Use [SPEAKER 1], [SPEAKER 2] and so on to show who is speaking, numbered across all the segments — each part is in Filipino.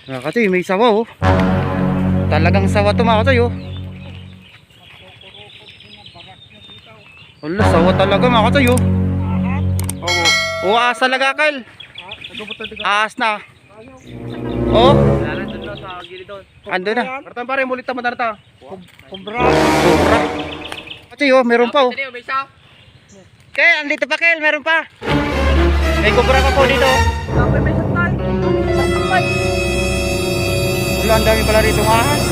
[SPEAKER 1] Mga katoy, may sawa oh. Talagang sawa to mga katoy oh. Wala, sawa talaga mga katoy oh. Oo. Oo, aas talaga Kyle. Aas na. Oh.
[SPEAKER 2] Sa gilid doon.
[SPEAKER 1] Ando na.
[SPEAKER 2] Kartan pare, mulit naman na. Kumbra.
[SPEAKER 1] Sobra. Katoy oh, meron pa oh.
[SPEAKER 2] May isa.
[SPEAKER 1] Kyle, andito pa Kyle, meron pa. May kubra pa po dito.
[SPEAKER 2] Dapat may santay. Santay.
[SPEAKER 1] Wala, ang dami pala rito ng ahas.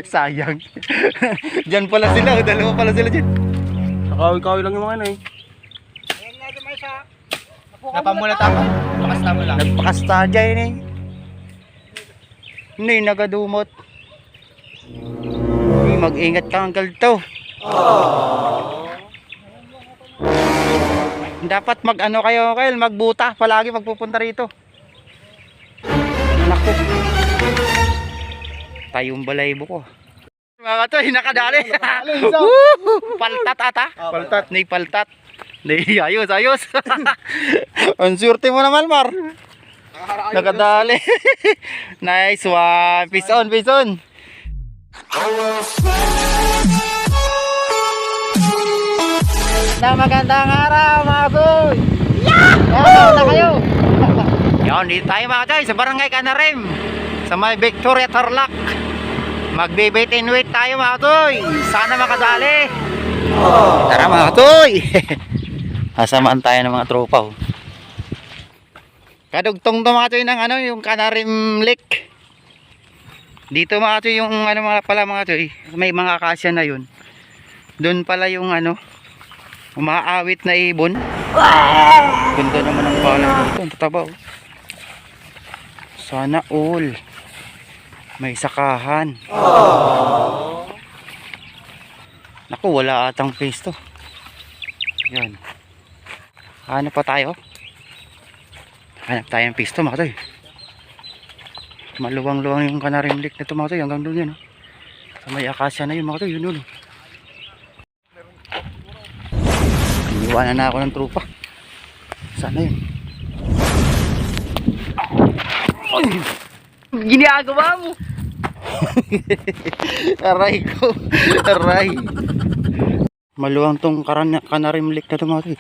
[SPEAKER 1] Sayang. Diyan pala sila, dalawa pala sila dyan.
[SPEAKER 2] Nakawi-kawi lang yung mga ano eh. Napamulat ako. Pakasta mo lang.
[SPEAKER 1] Nagpakasta dyan eh. Hindi, nagadumot. Hindi, mag-ingat ka ang galto. Dapat mag-ano kayo, Kyle, magbuta palagi pagpupunta rito. Naku. Tayong balaybo ko. Mga katoy, nakadali. Paltat ata.
[SPEAKER 2] Paltat.
[SPEAKER 1] Nay paltat. Nay, ayos, ayos. Ang surte mo naman, Mar. Nakadali. Nice one. Peace on, peace on. Na magandang araw, mga boy. Yeah! Na kayo. Yon, dito tayo mga katoy sa Barangay Canarim. Sa may Victoria Tarlac. Magbe-bait and wait tayo mga katoy. Sana makadali. Tara mga katoy. Asamaan tayo ng mga tropa oh. Kadugtong to mga katoy ng ano, yung Canarim Lake. Dito mga katoy yung ano mga pala mga katoy, may mga akasya na yun. Doon pala yung ano, umaawit na ibon. Ganda naman ang pala dito, ang tataba oh. Sana all may sakahan. Naku, wala atang face to. Yan. Hanap pa tayo. Hanap tayo ng face to mga toy. Maluwang-luwang yung Canarim Lake na to mga toy. Hanggang doon yan. Sa may akasya na yun mga toy. Yun yun. Iniwanan na ako ng trupa. Sana yun. Ginagawa mo. Aray ko. Aray. Maluwang tong Canarim Lake na to mga toy.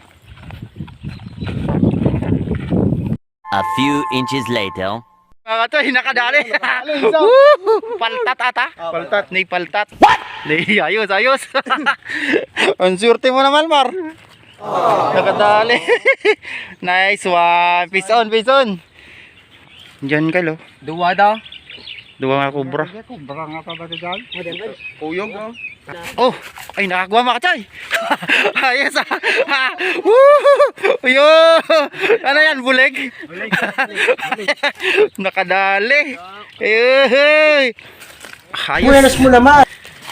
[SPEAKER 3] A few inches later.
[SPEAKER 1] Mga toy, nakadali. Paltat ata.
[SPEAKER 2] Paltat.
[SPEAKER 1] Nay paltat. What? Nay, ayos, ayos. Ang surte mo naman, Mar. Nakadali. Nice one. Peace on, peace on. Diyan ka lo.
[SPEAKER 2] Duwa daw.
[SPEAKER 1] Dua nga kubra.
[SPEAKER 2] Kumbra nga pa ba dyan? Uyong ko.
[SPEAKER 1] Oh, ay nakakuha mga kachay. Ayos ah. Woo! Yo! Ano yan, bulig?
[SPEAKER 2] Bulig.
[SPEAKER 1] Nakadali. Ay. Ayos.
[SPEAKER 2] Buenas mo naman.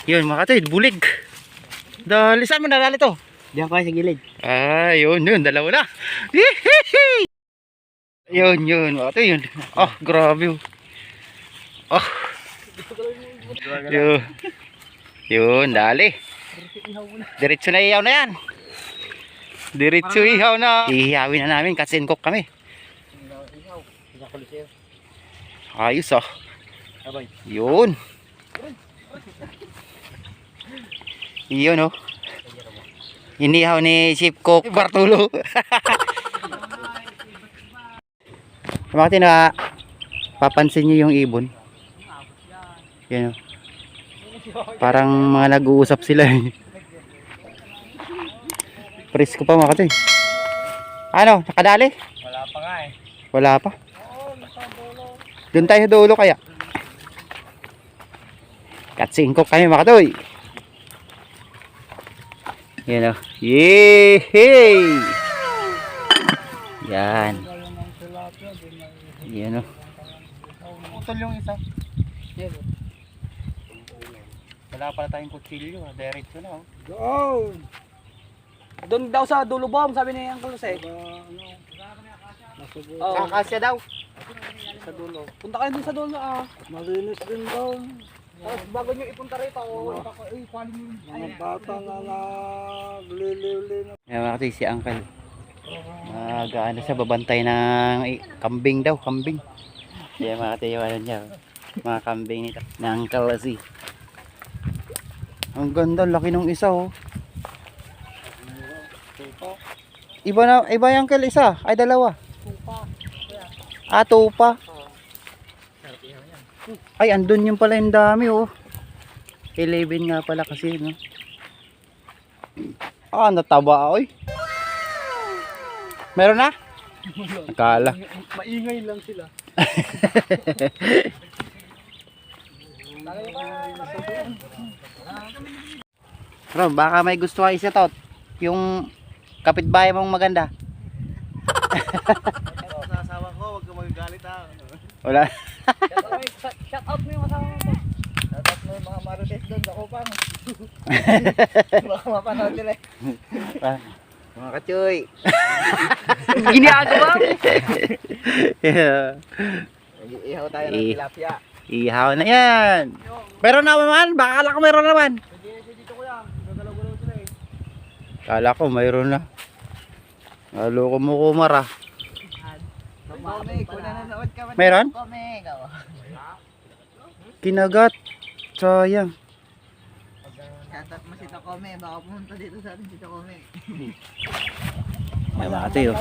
[SPEAKER 1] Yun mga kachay, bulig. Dali, saan mo nadali to?
[SPEAKER 2] Diyan ko sa gilid.
[SPEAKER 1] Ah, yun, dalawa na. Yun, mga kachay, yun. Oh, grabe. Oh. Yun. Yun, dali. Diretso na ihaw na yan. Diretso ihaw na. Ihawin na namin kasi cook kami. Ayos oh. Yun. Yun oh. Inihaw ni Chief Cook Bartulo. Bakit na papansin nyo yung ibon? Yan oh. Parang mga nag-uusap sila eh. Presko pa mga katoy. Ano, nakadali?
[SPEAKER 2] Wala pa nga eh.
[SPEAKER 1] Wala pa. Doon tayo sa dulo kaya. Katsingkok kami mga katoy. Yan o. Yehey! Yan. Yan o.
[SPEAKER 2] Putol yung isa.
[SPEAKER 1] Yan o. Wala pala tayong kutsilyo. Diretso na o.
[SPEAKER 2] Go! Doon daw sa dulo bomb, sabi ni Uncle Jose.
[SPEAKER 1] Sa akasya daw.
[SPEAKER 2] Sa dulo. Punta kayo dun sa dulo ah. Malinis din daw. Tapos bago nyo ipunta rito, mga bata na nagliliw-liw na.
[SPEAKER 1] Yan mga katoy, si Uncle. Gaano siya, babantay ng kambing daw, kambing. Kaya mga katoy, yung ano niya, mga kambing nito. Ng kalasi. Ang ganda, laki ng isa oh. Iba yung kil isa, ay dalawa. Tupa. Ay, andun yung pala yung dami oh. 11 nga pala kasi, no? Nataba oy. Meron na? Akala.
[SPEAKER 2] Maingay lang sila.
[SPEAKER 1] Bro, baka may gusto ka isa tot. Yung kapitbahay mong maganda.
[SPEAKER 2] Sa asawa ko, huwag ka magagalit ha.
[SPEAKER 1] Wala.
[SPEAKER 2] Shout out mo yung asawa mo. Shout out mo yung mga marites doon sa Kupang. Baka mapanood nila eh.
[SPEAKER 1] Mga kachoy.
[SPEAKER 2] Ginagawa mo.
[SPEAKER 1] Yeah.
[SPEAKER 2] Ihaw tayo ng tilapia.
[SPEAKER 1] Ihaw na yan. Meron na naman. Baka kala ko meron naman.
[SPEAKER 2] Dito ko yan. Gagalaw-galaw sila eh.
[SPEAKER 1] Kala ko mayroon na. Halo ko mo kumara. Meron? Kinagat. Sayang.
[SPEAKER 2] Shoutout mo si Takome. Baka pumunta dito sa atin si Takome.
[SPEAKER 1] Ay mga katoy oh.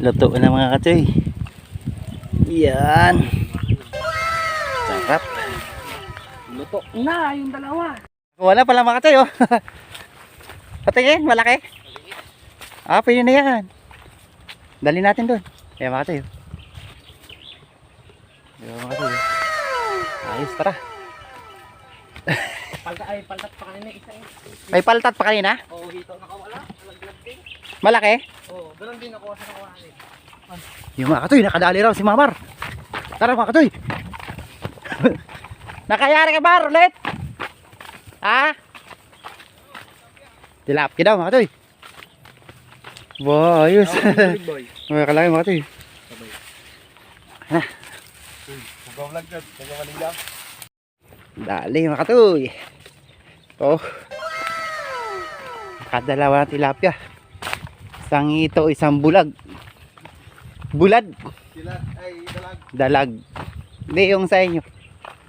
[SPEAKER 1] Luto na mga katoy. Yan. Sarap.
[SPEAKER 2] Luto na yung dalawa.
[SPEAKER 1] Wala pala mga katoy oh. Patingin, malaki. Pwede na yan. Dali natin doon. Ayan mga katoy oh. Ayan mga katoy oh. Ayos, tara.
[SPEAKER 2] Paltat pa kanina isa eh.
[SPEAKER 1] May paltat pa kanina?
[SPEAKER 2] Oo, hito nakawala. Nalaglag din.
[SPEAKER 1] Malaki?
[SPEAKER 2] Oo, ganun din ako sa nakawala eh.
[SPEAKER 1] Yung mga katoy, nakadali raw si Mamar. Tara mga katoy. Nakayari ka ba ulit? Ha? Tilapia daw mga katoy. Wow, ayos. Mga kalaki mga katoy. Ha?
[SPEAKER 2] Mag-vlog ka, nagmamaling lang.
[SPEAKER 1] Dali mga katoy. Oh. Nakadalawa ng tilapia. Isang ito, isang bulag. Bulad.
[SPEAKER 2] Sila ay dalag.
[SPEAKER 1] Dalag. Hindi yung sa inyo.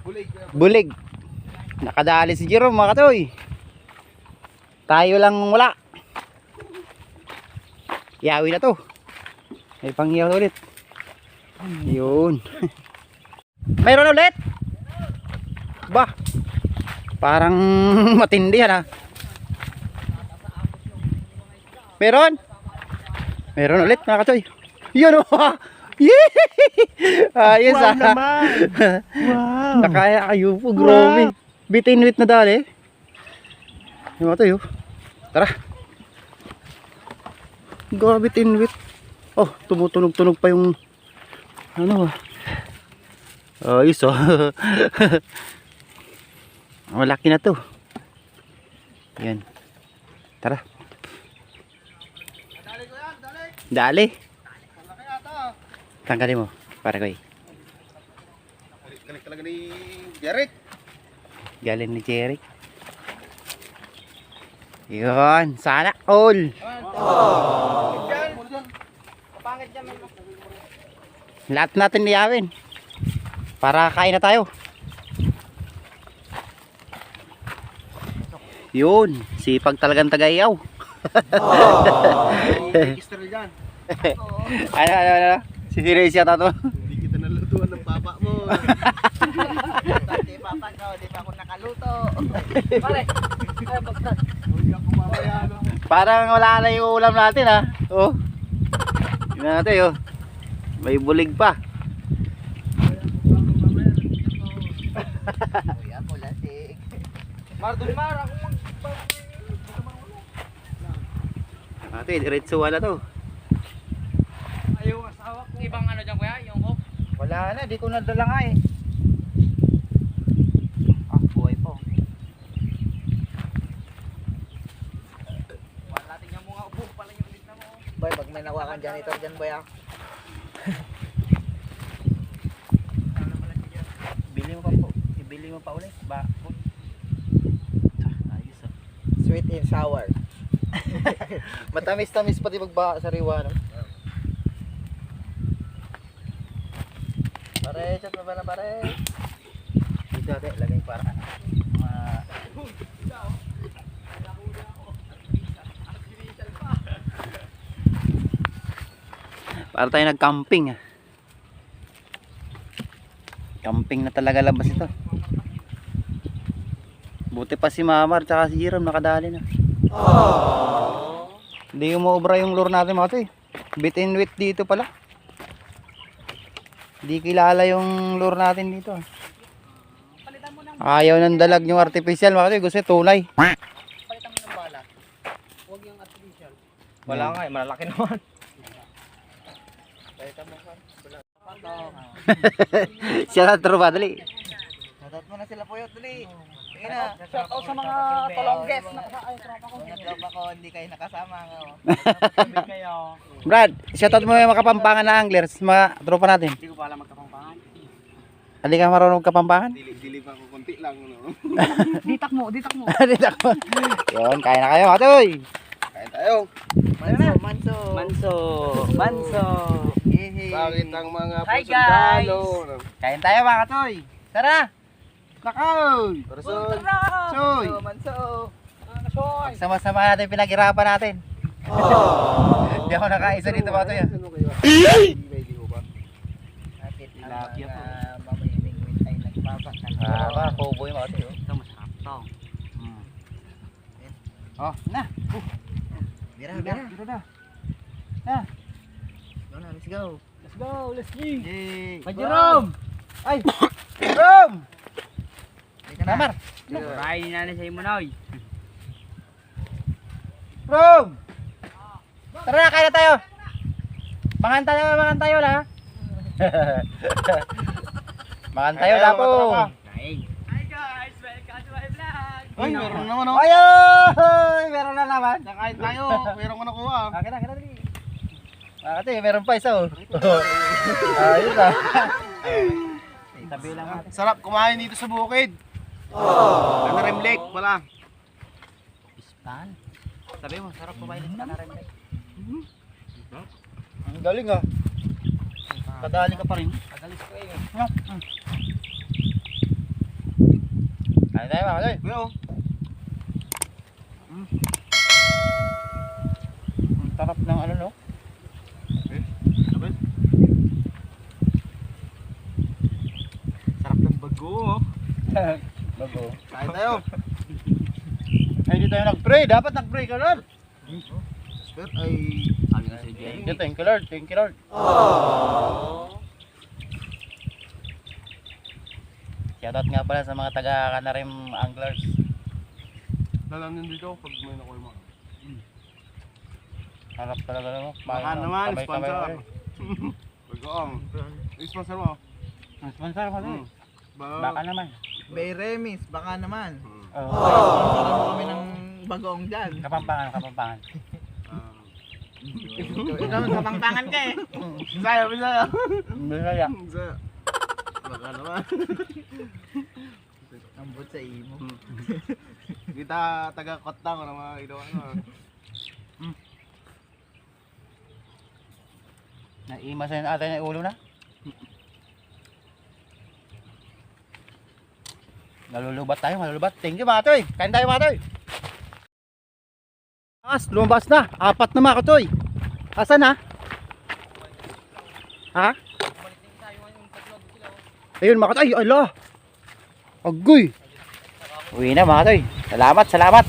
[SPEAKER 2] Bulig.
[SPEAKER 1] Bulig. Nakadali si Jerome mga katoy. Tayo lang wala. Yawi na to. May pangyaw ulit. Yun. Mayroon ulit. Ba. Parang matindi yan ha. Meron. Meron ulit mga katoy. Yun o. Ayos
[SPEAKER 2] Wow
[SPEAKER 1] ah.
[SPEAKER 2] naman. Wow.
[SPEAKER 1] Nakaya kayo po. Grabe. Bitinwit na dali. Yung katoy oh. Tara. Grabe tinwit. Oh, tumutunog-tunog pa yung ano ah. Ayos oh. Malaki na to. Yan. Tara.
[SPEAKER 2] Dali ko yan, dali.
[SPEAKER 1] Dali.
[SPEAKER 2] Malaki ata.
[SPEAKER 1] Tanggalin mo. Para ko eh.
[SPEAKER 2] Galing talaga ni Jeric.
[SPEAKER 1] Galing ni Jerry. Yun. Sana all.
[SPEAKER 2] Kapangit dyan.
[SPEAKER 1] Lahat natin niyawin. Para kain na tayo. Yun. Sipag talagang tagayaw.
[SPEAKER 2] Register dyan.
[SPEAKER 1] Ano? Sisiriis yata to.
[SPEAKER 2] Hindi kita nalutuan ng papa mo. Di papa ko, di pa ako nakaluto. Pare, ay bagtas. Hindi ako mamaya no.
[SPEAKER 1] Parang wala na yung ulam natin ha. Oh. Tingnan natin oh. May bulig pa.
[SPEAKER 2] Uy, ako lasing. Mardon Mar, ako
[SPEAKER 1] Ate, diretsuhan na to.
[SPEAKER 2] ayaw asawa ko. Ibang ano dyan kuya, yung hook.
[SPEAKER 1] Wala na, di ko nadala nga eh. Buhay po.
[SPEAKER 2] Wala tingnan mo nga upo pala yung ulit na mo.
[SPEAKER 4] Boy, pag may nakuha kang janitor dyan, boy, ah.
[SPEAKER 1] Bili mo pa po. Ibili mo pa ulit. Ba? Ayos ah.
[SPEAKER 4] Sweet and sour.
[SPEAKER 1] Matamis-tamis pati magba sariwa, no?
[SPEAKER 2] Pare, chat mo ba na pare?
[SPEAKER 1] Dito ate, lagay para para tayo nag-camping. Camping na talaga labas ito. Buti pa si Mamar tsaka si Jiram nakadali na. Hindi umuobra yung lure natin mga to eh. Bit and wit dito pala. Hindi kilala yung lure natin dito. Ayaw ng dalag yung artificial mga to eh. Gusto tunay.
[SPEAKER 2] Palitan mo ng bala. Huwag yung artificial.
[SPEAKER 4] Wala nga eh, malaki naman.
[SPEAKER 2] Palitan mo kan.
[SPEAKER 1] Siya na tropa dali.
[SPEAKER 2] Natat mo na sila Puyot, dali. Sige na.
[SPEAKER 4] Shout out sa mga tolongges na ay tropa ko.
[SPEAKER 2] Mga tropa ko, hindi kayo nakasama nga.
[SPEAKER 4] Kayo.
[SPEAKER 1] Brad, shoutout mo yung mga kapampangan na anglers, mga tropa natin.
[SPEAKER 4] Hindi ko pa alam magkapangpangan.
[SPEAKER 1] Hindi ka marunong kapampangan?
[SPEAKER 2] Dili pa ko konti lang. No?
[SPEAKER 4] Ditak mo, ditak mo.
[SPEAKER 1] Dito ako. Yun, kaya na kayo atoy.
[SPEAKER 2] Kain tayo. Manso.
[SPEAKER 4] Manso.
[SPEAKER 2] Bakit ang mga
[SPEAKER 4] Hi, guys.
[SPEAKER 1] Kain tayo mga katoy. Tara! Nakaw!
[SPEAKER 2] Person.
[SPEAKER 1] Soy!
[SPEAKER 2] Manso.
[SPEAKER 1] Sama-sama natin pinag-irapan natin. Hindi ako nakaisa dito mga katoy.
[SPEAKER 2] Ano kayo? Hindi ko ba?
[SPEAKER 4] Bakit
[SPEAKER 2] Tilapia po.
[SPEAKER 4] mamimingwit ay nagpapakal.
[SPEAKER 1] Ah, cowboy mga katoy.
[SPEAKER 4] Ito masarap to.
[SPEAKER 1] Oh, na.
[SPEAKER 2] Bira,
[SPEAKER 1] Dito na.
[SPEAKER 2] Let's go.
[SPEAKER 4] Let's go, let's go.
[SPEAKER 1] Yay!
[SPEAKER 4] Jerome!
[SPEAKER 1] Ay! Rom!
[SPEAKER 2] Dito na.
[SPEAKER 1] Namar!
[SPEAKER 4] Kain na sa imo noy.
[SPEAKER 1] Rom! Tara na, kain na tayo. Mangan tayo na. Mangan tayo na po.
[SPEAKER 4] Kain. Hi guys, welcome to my vlog.
[SPEAKER 2] Ay, meron naman ako.
[SPEAKER 1] Ay! Meron na naman.
[SPEAKER 2] Nakain tayo. Meron ko nakuha.
[SPEAKER 1] Akin na dali. Ate, meron pa isa oh. Ayun ah.
[SPEAKER 4] Tabi lang natin.
[SPEAKER 2] Sarap kumain dito sa bukid. Canarem Lake pala.
[SPEAKER 4] Pispan. Sabi mo, sarap kumain dito na rin.
[SPEAKER 1] Ang galing ah. Kadali ka pa rin.
[SPEAKER 4] Pagalis ko eh.
[SPEAKER 1] Kain tayo mga katoy.
[SPEAKER 2] Kuya oh.
[SPEAKER 1] Ang tarap ng ano no?
[SPEAKER 2] Sarap ng bago oh.
[SPEAKER 1] Bago.
[SPEAKER 2] Kain tayo.
[SPEAKER 1] Ay, hindi tayo nag-pray. Dapat nag-pray ka Lord.
[SPEAKER 2] Spert ay...
[SPEAKER 4] Sabi ko si Jerry.
[SPEAKER 1] Thank you Lord. Thank you Lord. Shoutout nga pala sa mga taga-Canarem anglers.
[SPEAKER 2] Dalam din dito pag may nakuha mo.
[SPEAKER 1] Harap talaga no?
[SPEAKER 2] Baka naman,
[SPEAKER 1] Kamay-kamay
[SPEAKER 2] sponsor.
[SPEAKER 1] ka rin.
[SPEAKER 2] Bagoong. Sponsor mo.
[SPEAKER 1] Sponsor mo din. Baka naman.
[SPEAKER 2] Bay Remis, baka naman.
[SPEAKER 1] Oh.
[SPEAKER 2] Sponsoran mo kami ng bagoong dyan.
[SPEAKER 1] Kapampangan.
[SPEAKER 2] Ikaw sa pangpangan ka eh. Sayo, sayo.
[SPEAKER 1] Bisaya.
[SPEAKER 2] Sayo. Baka naman. Ambot sa imo. Kita taga-kotang ko ng mga ilaw ano.
[SPEAKER 1] Naimasan natin yung ulo na. Malulubat. Thank you mga katoy. Kain tayo mga katoy. Lumabas na. 4 na mga katoy. Asan na? Ha? Ayun mga katoy. Ala. Agoy. Uwi na mga katoy. Salamat.